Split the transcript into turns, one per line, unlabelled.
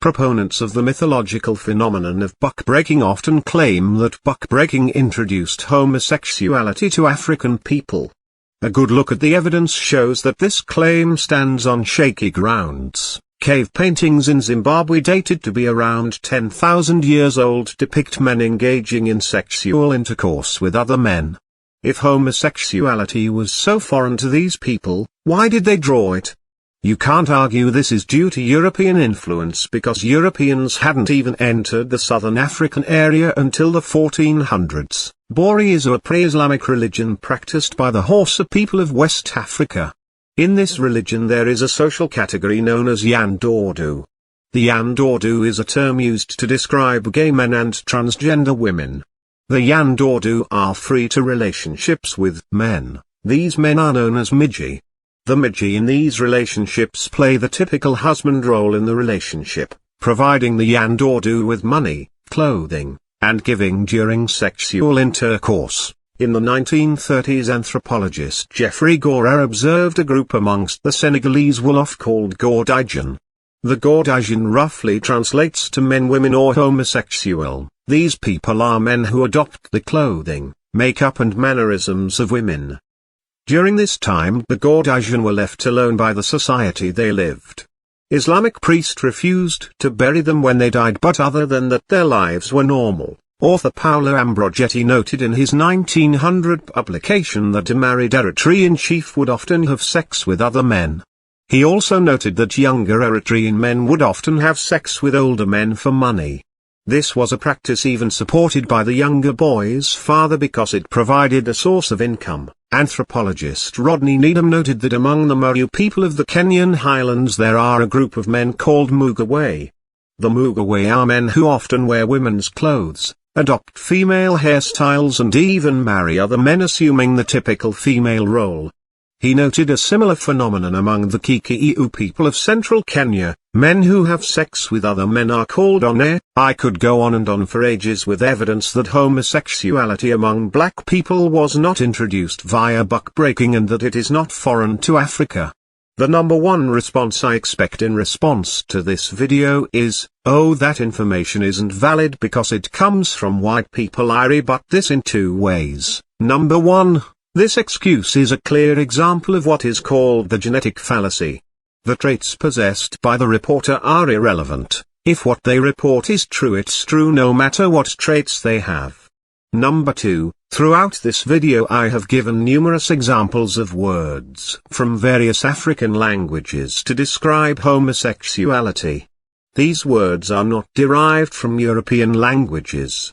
Proponents of the mythological phenomenon of buck-breaking often claim that buck-breaking introduced homosexuality to African people. A good look at the evidence shows that this claim stands on shaky grounds. Cave paintings in Zimbabwe dated to be around 10,000 years old depict men engaging in sexual intercourse with other men. If homosexuality was so foreign to these people, why did they draw it? You can't argue this is due to European influence because Europeans hadn't even entered the southern African area until the 1400s. Bori is a pre-Islamic religion practiced by the Hausa people of West Africa. In this religion there is a social category known as Yandordu. The Yandordu is a term used to describe gay men and transgender women. The Yandordu are free to relationships with men. These men are known as Miji. The Miji in these relationships play the typical husband role in the relationship, providing the Yandordu with money, clothing, and giving during sexual intercourse. In the 1930s, anthropologist Geoffrey Gorer observed a group amongst the Senegalese Wolof called Gor-digen. The Gor-digen roughly translates to men, women, or homosexual. These people are men who adopt the clothing, makeup and mannerisms of women. During this time the Gor-digen were left alone by the society they lived. Islamic priests refused to bury them when they died, but other than that their lives were normal. Author Paolo Ambrogetti noted in his 1900 publication that a married Eritrean chief would often have sex with other men. He also noted that younger Eritrean men would often have sex with older men for money. This was a practice even supported by the younger boy's father because it provided a source of income. Anthropologist Rodney Needham noted that among the Meru people of the Kenyan highlands there are a group of men called Mugawe. The Mugawe are men who often wear women's clothes, adopt female hairstyles and even marry other men assuming the typical female role. He noted a similar phenomenon among the Kikuyu people of central Kenya. Men who have sex with other men are called one. I could go on and on for ages with evidence that homosexuality among black people was not introduced via buck-breaking and that it is not foreign to Africa. The number one response I expect in response to this video is, oh, that information isn't valid because it comes from white people. I rebut this in two ways. Number one, this excuse is a clear example of what is called the genetic fallacy. The traits possessed by the reporter are irrelevant. If what they report is true, it's true no matter what traits they have. Number two, throughout this video I have given numerous examples of words from various African languages to describe homosexuality. These words are not derived from European languages.